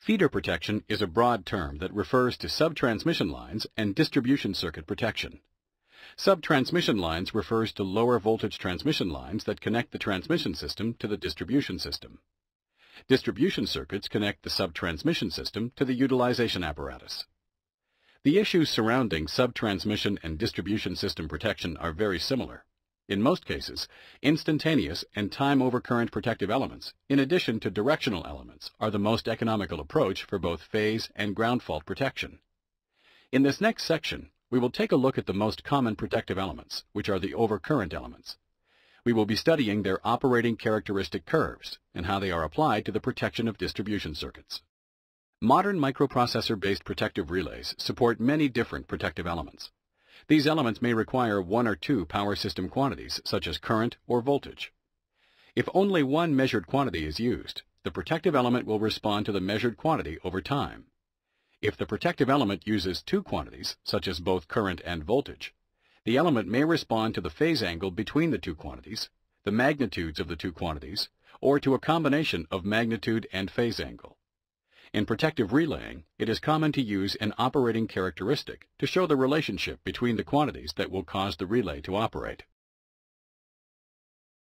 Feeder protection is a broad term that refers to sub-transmission lines and distribution circuit protection. Sub-transmission lines refers to lower voltage transmission lines that connect the transmission system to the distribution system. Distribution circuits connect the sub-transmission system to the utilization apparatus. The issues surrounding sub-transmission and distribution system protection are very similar. In most cases, instantaneous and time-over-current protective elements, in addition to directional elements, are the most economical approach for both phase and ground fault protection. In this next section, we will take a look at the most common protective elements, which are the overcurrent elements. We will be studying their operating characteristic curves and how they are applied to the protection of distribution circuits. Modern microprocessor-based protective relays support many different protective elements. These elements may require one or two power system quantities, such as current or voltage. If only one measured quantity is used, the protective element will respond to the measured quantity over time. If the protective element uses two quantities, such as both current and voltage, the element may respond to the phase angle between the two quantities, the magnitudes of the two quantities, or to a combination of magnitude and phase angle. In protective relaying, it is common to use an operating characteristic to show the relationship between the quantities that will cause the relay to operate.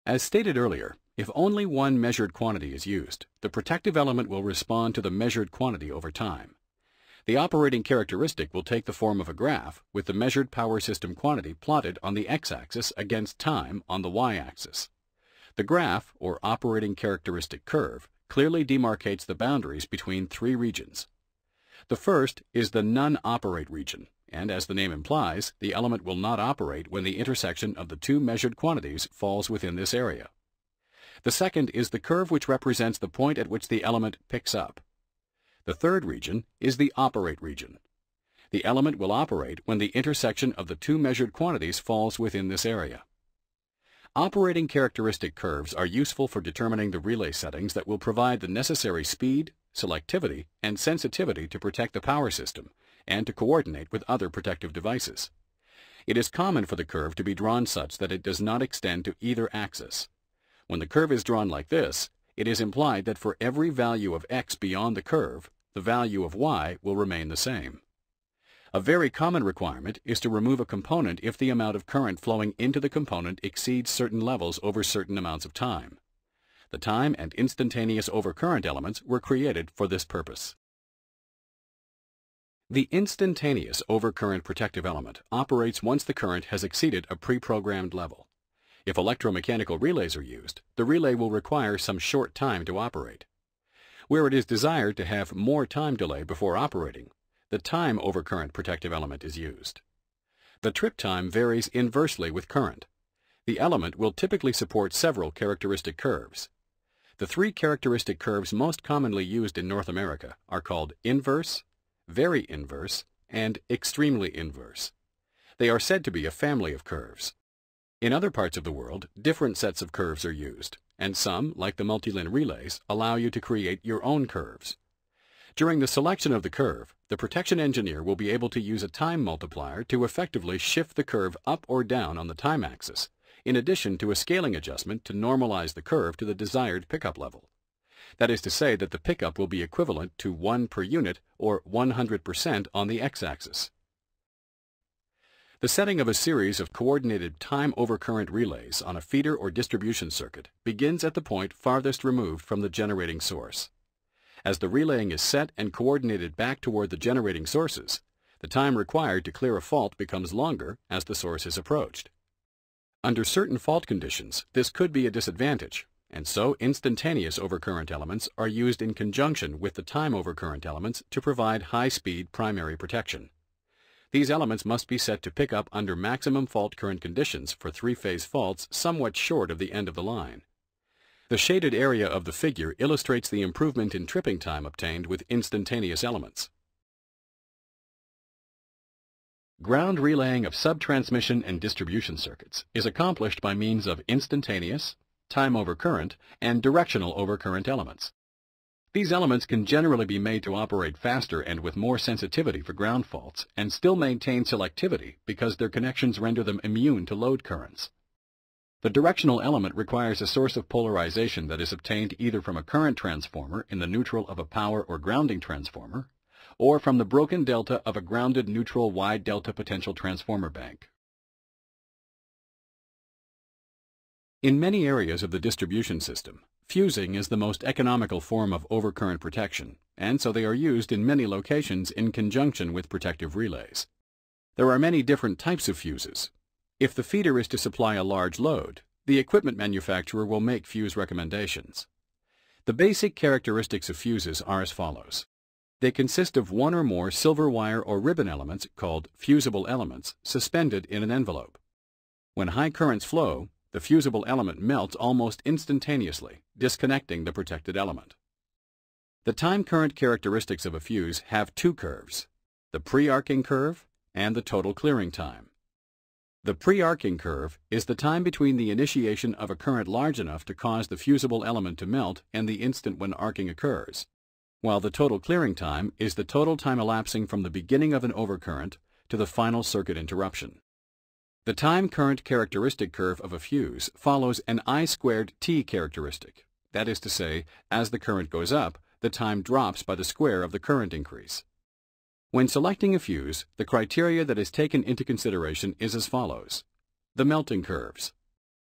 As stated earlier, if only one measured quantity is used, the protective element will respond to the measured quantity over time. The operating characteristic will take the form of a graph with the measured power system quantity plotted on the x-axis against time on the y-axis. The graph, or operating characteristic curve, clearly demarcates the boundaries between three regions. The first is the none-operate region, and as the name implies, the element will not operate when the intersection of the two measured quantities falls within this area. The second is the curve which represents the point at which the element picks up. The third region is the operate region. The element will operate when the intersection of the two measured quantities falls within this area. Operating characteristic curves are useful for determining the relay settings that will provide the necessary speed, selectivity, and sensitivity to protect the power system and to coordinate with other protective devices. It is common for the curve to be drawn such that it does not extend to either axis. When the curve is drawn like this, it is implied that for every value of x beyond the curve, the value of y will remain the same. A very common requirement is to remove a component if the amount of current flowing into the component exceeds certain levels over certain amounts of time. The time and instantaneous overcurrent elements were created for this purpose. The instantaneous overcurrent protective element operates once the current has exceeded a pre-programmed level. If electromechanical relays are used, the relay will require some short time to operate. Where it is desired to have more time delay before operating, the time overcurrent protective element is used. The trip time varies inversely with current. The element will typically support several characteristic curves. The three characteristic curves most commonly used in North America are called inverse, very inverse, and extremely inverse. They are said to be a family of curves. In other parts of the world, different sets of curves are used, and some, like the multilin relays, allow you to create your own curves. During the selection of the curve, the protection engineer will be able to use a time multiplier to effectively shift the curve up or down on the time axis, in addition to a scaling adjustment to normalize the curve to the desired pickup level. That is to say that the pickup will be equivalent to 1 per unit or 100% on the x-axis. The setting of a series of coordinated time overcurrent relays on a feeder or distribution circuit begins at the point farthest removed from the generating source. As the relaying is set and coordinated back toward the generating sources, the time required to clear a fault becomes longer as the source is approached. Under certain fault conditions, this could be a disadvantage, and so instantaneous overcurrent elements are used in conjunction with the time overcurrent elements to provide high-speed primary protection. These elements must be set to pick up under maximum fault current conditions for three-phase faults somewhat short of the end of the line. The shaded area of the figure illustrates the improvement in tripping time obtained with instantaneous elements. Ground relaying of sub-transmission and distribution circuits is accomplished by means of instantaneous, time overcurrent, and directional overcurrent elements. These elements can generally be made to operate faster and with more sensitivity for ground faults and still maintain selectivity because their connections render them immune to load currents. The directional element requires a source of polarization that is obtained either from a current transformer in the neutral of a power or grounding transformer, or from the broken delta of a grounded neutral wide delta potential transformer bank. In many areas of the distribution system, fusing is the most economical form of overcurrent protection, and so they are used in many locations in conjunction with protective relays. There are many different types of fuses. If the feeder is to supply a large load, the equipment manufacturer will make fuse recommendations. The basic characteristics of fuses are as follows. They consist of one or more silver wire or ribbon elements called fusible elements suspended in an envelope. When high currents flow, the fusible element melts almost instantaneously, disconnecting the protected element. The time current characteristics of a fuse have two curves, the pre-arcing curve and the total clearing time. The pre-arcing curve is the time between the initiation of a current large enough to cause the fusible element to melt and the instant when arcing occurs, while the total clearing time is the total time elapsing from the beginning of an overcurrent to the final circuit interruption. The time current characteristic curve of a fuse follows an I²T characteristic. That is to say, as the current goes up, the time drops by the square of the current increase. When selecting a fuse, the criteria that is taken into consideration is as follows: the melting curves,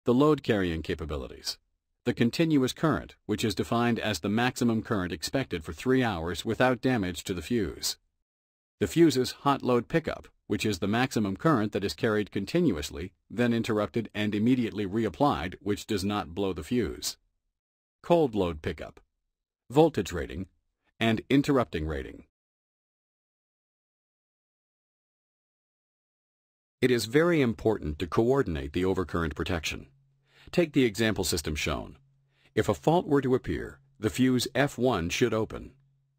the load carrying capabilities, the continuous current, which is defined as the maximum current expected for 3 hours without damage to the fuse, the fuse's hot load pickup, which is the maximum current that is carried continuously, then interrupted and immediately reapplied, which does not blow the fuse, cold load pickup, voltage rating, and interrupting rating. It is very important to coordinate the overcurrent protection. Take the example system shown. If a fault were to appear, the fuse F1 should open.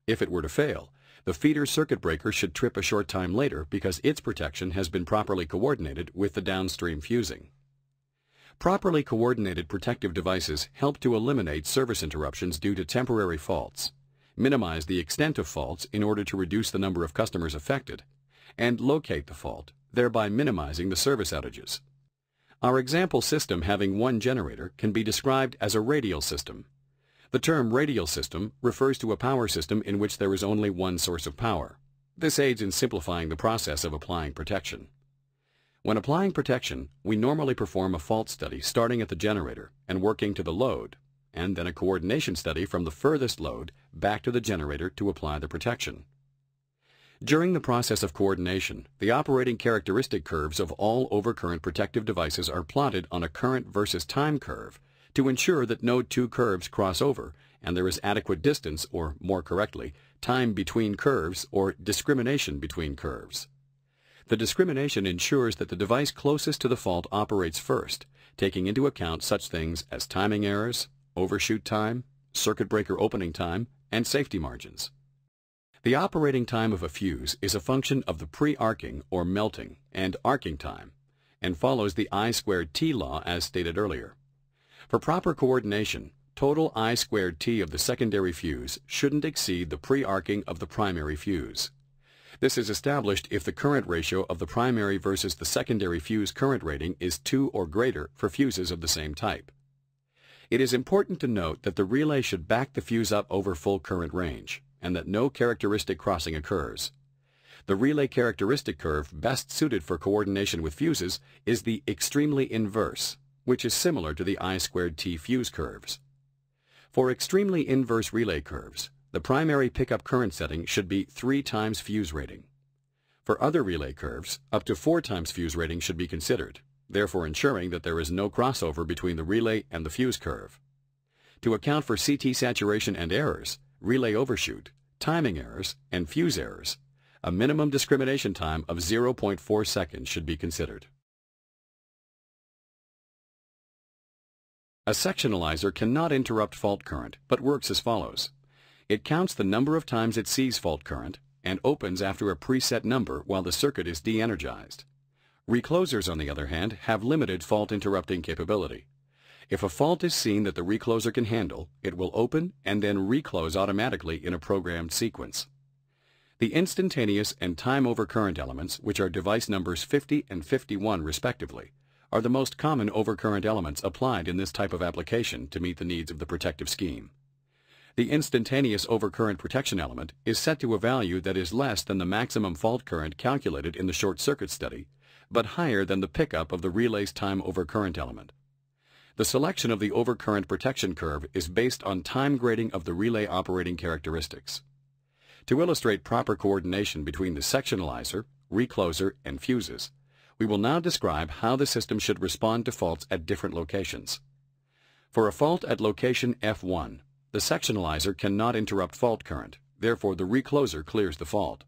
If it were to fail, the feeder circuit breaker should trip a short time later because its protection has been properly coordinated with the downstream fusing. Properly coordinated protective devices help to eliminate service interruptions due to temporary faults, minimize the extent of faults in order to reduce the number of customers affected, and locate the fault, thereby minimizing the service outages. Our example system having one generator can be described as a radial system. The term radial system refers to a power system in which there is only one source of power. This aids in simplifying the process of applying protection. When applying protection, we normally perform a fault study starting at the generator and working to the load, and then a coordination study from the furthest load back to the generator to apply the protection. During the process of coordination, the operating characteristic curves of all overcurrent protective devices are plotted on a current versus time curve to ensure that no two curves cross over and there is adequate distance, or more correctly, time between curves or discrimination between curves. The discrimination ensures that the device closest to the fault operates first, taking into account such things as timing errors, overshoot time, circuit breaker opening time, and safety margins. The operating time of a fuse is a function of the pre-arcing or melting and arcing time, and follows the I²T law as stated earlier. For proper coordination, total I²T of the secondary fuse shouldn't exceed the pre-arcing of the primary fuse. This is established if the current ratio of the primary versus the secondary fuse current rating is 2 or greater for fuses of the same type. It is important to note that the relay should back the fuse up over full current range, and that no characteristic crossing occurs. The relay characteristic curve best suited for coordination with fuses is the extremely inverse, which is similar to the I²T fuse curves. For extremely inverse relay curves, the primary pickup current setting should be 3 times fuse rating. For other relay curves, up to 4 times fuse rating should be considered, therefore ensuring that there is no crossover between the relay and the fuse curve. To account for CT saturation and errors, relay overshoot, timing errors, and fuse errors, a minimum discrimination time of 0.4 seconds should be considered. A sectionalizer cannot interrupt fault current, but works as follows. It counts the number of times it sees fault current and opens after a preset number while the circuit is de-energized. Reclosers, on the other hand, have limited fault interrupting capability. If a fault is seen that the recloser can handle, it will open and then reclose automatically in a programmed sequence. The instantaneous and time over current elements, which are device numbers 50 and 51 respectively, are the most common overcurrent elements applied in this type of application to meet the needs of the protective scheme. The instantaneous overcurrent protection element is set to a value that is less than the maximum fault current calculated in the short circuit study, but higher than the pickup of the relay's time overcurrent element. The selection of the overcurrent protection curve is based on time grading of the relay operating characteristics. To illustrate proper coordination between the sectionalizer, recloser, and fuses, we will now describe how the system should respond to faults at different locations. For a fault at location F1, the sectionalizer cannot interrupt fault current, therefore the recloser clears the fault.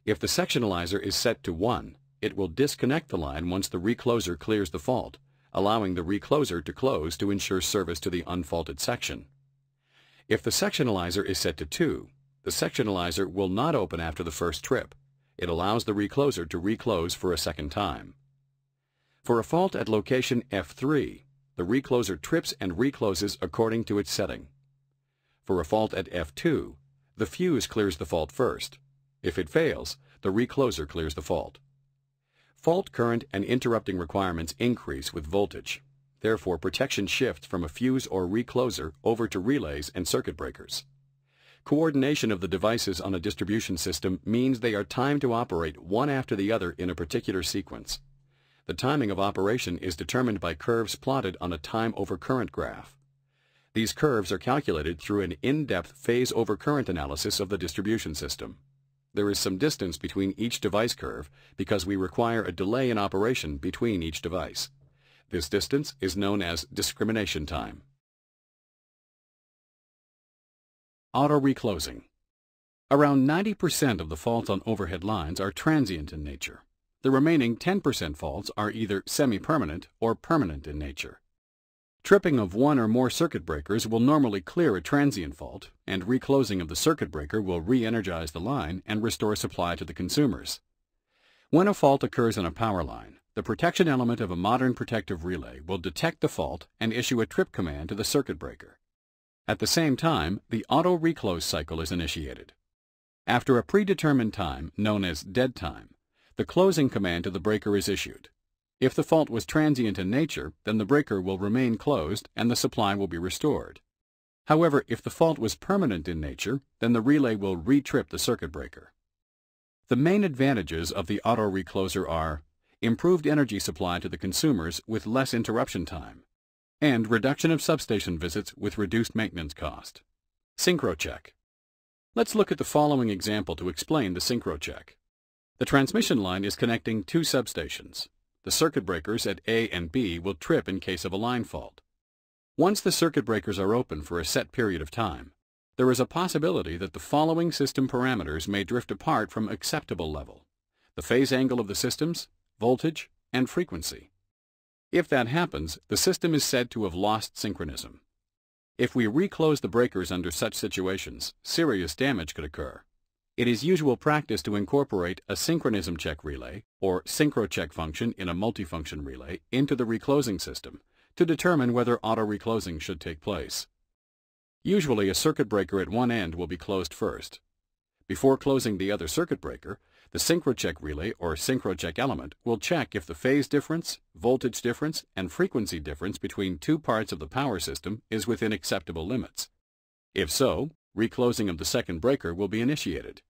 If the sectionalizer is set to 1, it will disconnect the line once the recloser clears the fault, allowing the recloser to close to ensure service to the unfaulted section. If the sectionalizer is set to 2, the sectionalizer will not open after the first trip. It allows the recloser to reclose for a second time. For a fault at location F3, the recloser trips and recloses according to its setting. For a fault at F2, the fuse clears the fault first. If it fails, the recloser clears the fault. Fault current and interrupting requirements increase with voltage. Therefore, protection shifts from a fuse or recloser over to relays and circuit breakers. Coordination of the devices on a distribution system means they are timed to operate one after the other in a particular sequence. The timing of operation is determined by curves plotted on a time over current graph. These curves are calculated through an in-depth phase over current analysis of the distribution system. There is some distance between each device curve because we require a delay in operation between each device. This distance is known as discrimination time. Auto-reclosing. Around 90% of the faults on overhead lines are transient in nature. The remaining 10% faults are either semi-permanent or permanent in nature. Tripping of one or more circuit breakers will normally clear a transient fault, and reclosing of the circuit breaker will re-energize the line and restore supply to the consumers. When a fault occurs on a power line, the protection element of a modern protective relay will detect the fault and issue a trip command to the circuit breaker. At the same time, the auto-reclose cycle is initiated. After a predetermined time, known as dead time, the closing command to the breaker is issued. If the fault was transient in nature, then the breaker will remain closed and the supply will be restored. However, if the fault was permanent in nature, then the relay will re-trip the circuit breaker. The main advantages of the auto-recloser are improved energy supply to the consumers with less interruption time, and reduction of substation visits with reduced maintenance cost. Synchrocheck. Let's look at the following example to explain the synchrocheck. The transmission line is connecting two substations. The circuit breakers at A and B will trip in case of a line fault. Once the circuit breakers are open for a set period of time, there is a possibility that the following system parameters may drift apart from acceptable level: the phase angle of the systems, voltage, and frequency. If that happens, the system is said to have lost synchronism. If we reclose the breakers under such situations, serious damage could occur. It is usual practice to incorporate a synchronism check relay or synchrocheck function in a multifunction relay into the reclosing system to determine whether auto-reclosing should take place. Usually a circuit breaker at one end will be closed first. Before closing the other circuit breaker, the synchrocheck relay or synchrocheck element will check if the phase difference, voltage difference, and frequency difference between two parts of the power system is within acceptable limits. If so, reclosing of the second breaker will be initiated.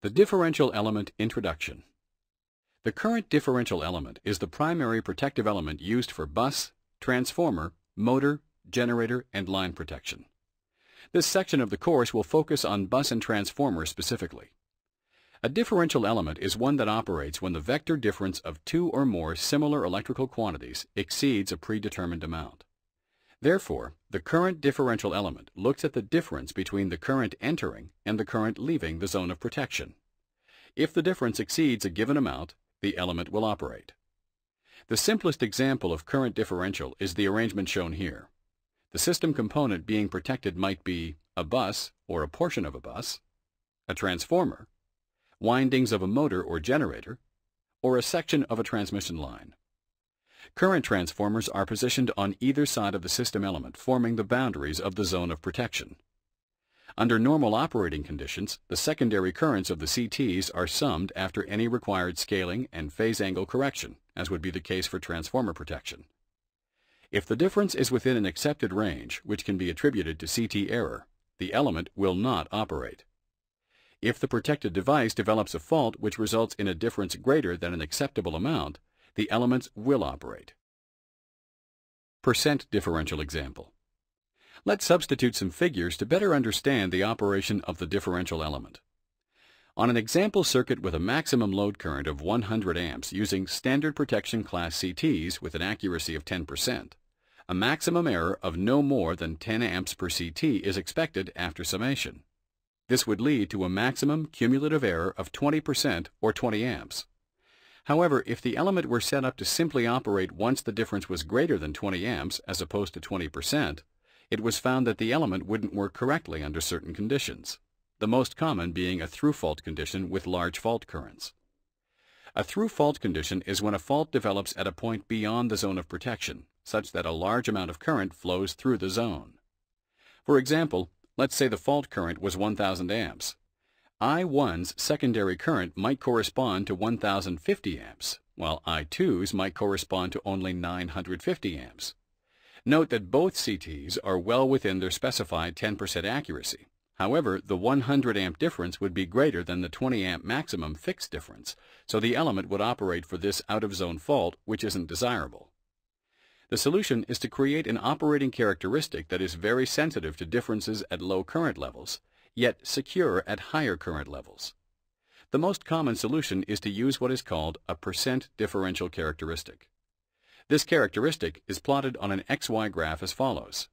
The differential element introduction. The current differential element is the primary protective element used for bus, transformer, motor, generator, and line protection. This section of the course will focus on bus and transformer specifically. A differential element is one that operates when the vector difference of two or more similar electrical quantities exceeds a predetermined amount. Therefore, the current differential element looks at the difference between the current entering and the current leaving the zone of protection. If the difference exceeds a given amount, the element will operate. The simplest example of current differential is the arrangement shown here. The system component being protected might be a bus or a portion of a bus, a transformer, windings of a motor or generator, or a section of a transmission line. Current transformers are positioned on either side of the system element, forming the boundaries of the zone of protection. Under normal operating conditions, the secondary currents of the CTs are summed after any required scaling and phase angle correction, as would be the case for transformer protection. If the difference is within an accepted range, which can be attributed to CT error, the element will not operate. If the protected device develops a fault which results in a difference greater than an acceptable amount, the elements will operate. Percent differential example. Let's substitute some figures to better understand the operation of the differential element. On an example circuit with a maximum load current of 100 amps using standard protection class CTs with an accuracy of 10%, a maximum error of no more than 10 amps per CT is expected after summation. This would lead to a maximum cumulative error of 20% or 20 amps. However, if the element were set up to simply operate once the difference was greater than 20 amps as opposed to 20%, it was found that the element wouldn't work correctly under certain conditions, the most common being a through-fault condition with large fault currents. A through-fault condition is when a fault develops at a point beyond the zone of protection, such that a large amount of current flows through the zone. For example, let's say the fault current was 1000 amps. I1's secondary current might correspond to 1050 amps, while I2's might correspond to only 950 amps. Note that both CTs are well within their specified 10% accuracy. However, the 100 amp difference would be greater than the 20 amp maximum fixed difference, so the element would operate for this out-of-zone fault, which isn't desirable. The solution is to create an operating characteristic that is very sensitive to differences at low current levels, yet secure at higher current levels. The most common solution is to use what is called a percent differential characteristic. This characteristic is plotted on an XY graph as follows.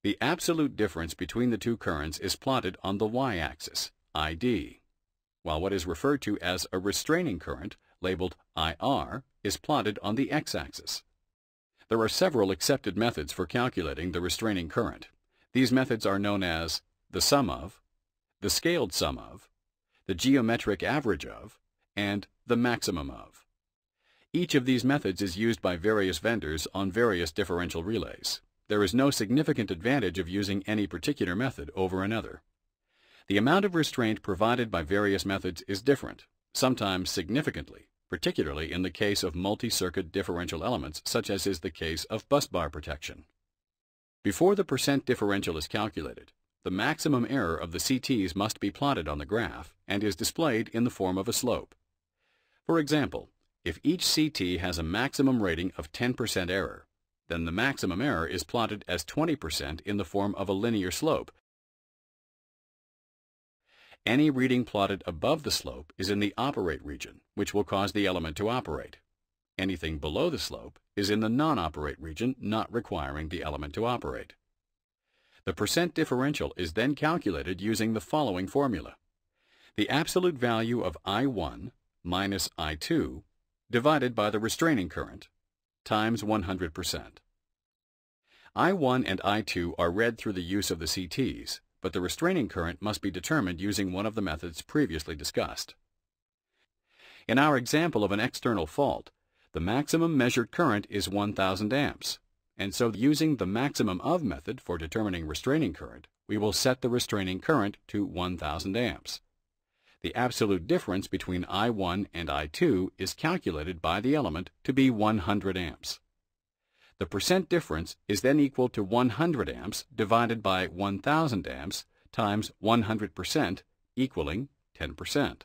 The absolute difference between the two currents is plotted on the y-axis, ID, while what is referred to as a restraining current, labeled IR, is plotted on the x-axis. There are several accepted methods for calculating the restraining current. These methods are known as the sum of, the scaled sum of, the geometric average of, and the maximum of. Each of these methods is used by various vendors on various differential relays. There is no significant advantage of using any particular method over another. The amount of restraint provided by various methods is different, sometimes significantly, particularly in the case of multi-circuit differential elements such as is the case of busbar protection. Before the percent differential is calculated, the maximum error of the CTs must be plotted on the graph and is displayed in the form of a slope. For example, if each CT has a maximum rating of 10% error, then the maximum error is plotted as 20% in the form of a linear slope. Any reading plotted above the slope is in the operate region, which will cause the element to operate. Anything below the slope is in the non-operate region, not requiring the element to operate. The percent differential is then calculated using the following formula. The absolute value of I1 minus I2 divided by the restraining current times 100%. I1 and I2 are read through the use of the CTs, but the restraining current must be determined using one of the methods previously discussed. In our example of an external fault, the maximum measured current is 1000 amps, and so using the maximum of method for determining restraining current, we will set the restraining current to 1000 amps. The absolute difference between I1 and I2 is calculated by the element to be 100 amps. The percent difference is then equal to 100 amps divided by 1000 amps times 100% equaling 10%.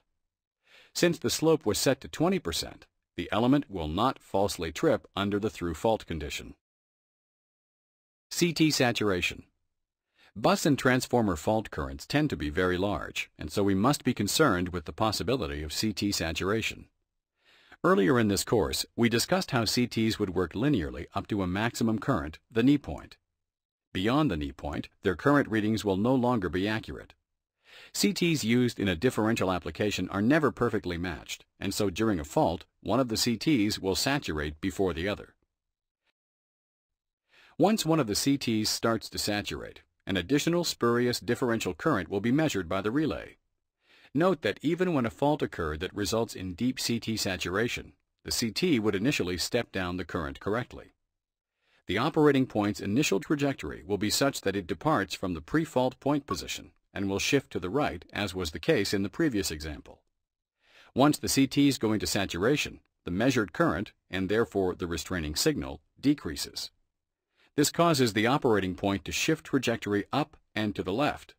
Since the slope was set to 20%, the element will not falsely trip under the through-fault condition. CT saturation. Bus and transformer fault currents tend to be very large, and so we must be concerned with the possibility of CT saturation. Earlier in this course, we discussed how CTs would work linearly up to a maximum current, the knee point. Beyond the knee point, their current readings will no longer be accurate. CTs used in a differential application are never perfectly matched, and so during a fault, one of the CTs will saturate before the other. Once one of the CTs starts to saturate, an additional spurious differential current will be measured by the relay. Note that even when a fault occurred that results in deep CT saturation, the CT would initially step down the current correctly. The operating point's initial trajectory will be such that it departs from the pre-fault point position and will shift to the right, as was the case in the previous example. Once the CTs go into saturation, the measured current, and therefore the restraining signal, decreases. This causes the operating point to shift trajectory up and to the left.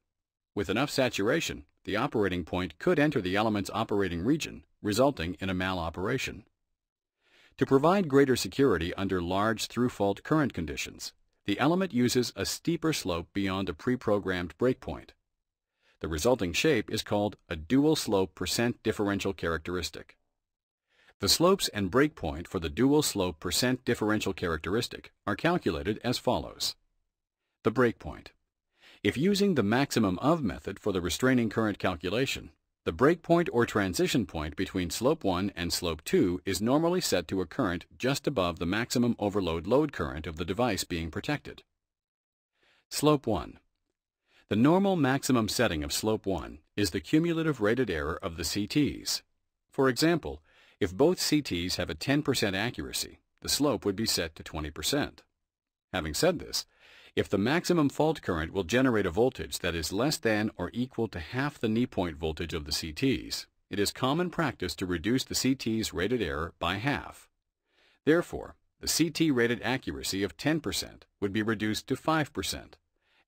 With enough saturation, the operating point could enter the element's operating region, resulting in a maloperation. To provide greater security under large through-fault current conditions, the element uses a steeper slope beyond a pre-programmed breakpoint. The resulting shape is called a dual-slope percent differential characteristic. The slopes and breakpoint for the dual-slope percent differential characteristic are calculated as follows. The breakpoint. If using the maximum of method for the restraining current calculation, the breakpoint or transition point between slope 1 and slope 2 is normally set to a current just above the maximum overload load current of the device being protected. Slope 1. The normal maximum setting of slope 1 is the cumulative rated error of the CTs. For example, if both CTs have a 10% accuracy, the slope would be set to 20%. Having said this, if the maximum fault current will generate a voltage that is less than or equal to half the knee point voltage of the CTs, it is common practice to reduce the CT's rated error by half. Therefore, the CT rated accuracy of 10% would be reduced to 5%,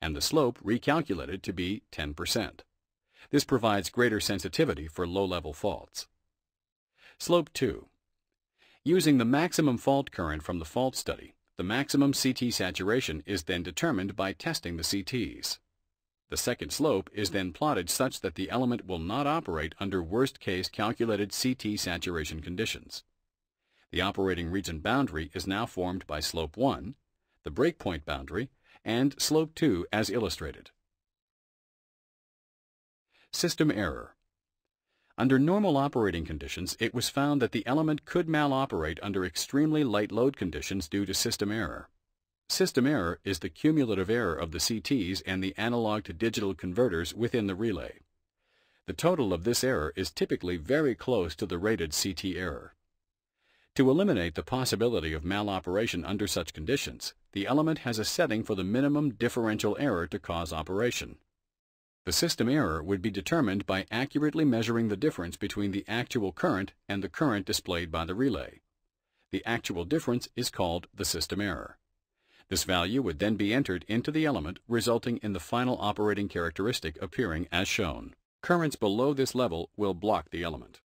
and the slope recalculated to be 10%. This provides greater sensitivity for low-level faults. Slope 2. Using the maximum fault current from the fault study, the maximum CT saturation is then determined by testing the CTs. The second slope is then plotted such that the element will not operate under worst-case calculated CT saturation conditions. The operating region boundary is now formed by slope 1, the breakpoint boundary, and slope 2 as illustrated. System error. Under normal operating conditions, it was found that the element could maloperate under extremely light load conditions due to system error. System error is the cumulative error of the CTs and the analog-to-digital converters within the relay. The total of this error is typically very close to the rated CT error. To eliminate the possibility of maloperation under such conditions, the element has a setting for the minimum differential error to cause operation. The system error would be determined by accurately measuring the difference between the actual current and the current displayed by the relay. The actual difference is called the system error. This value would then be entered into the element, resulting in the final operating characteristic appearing as shown. Currents below this level will block the element.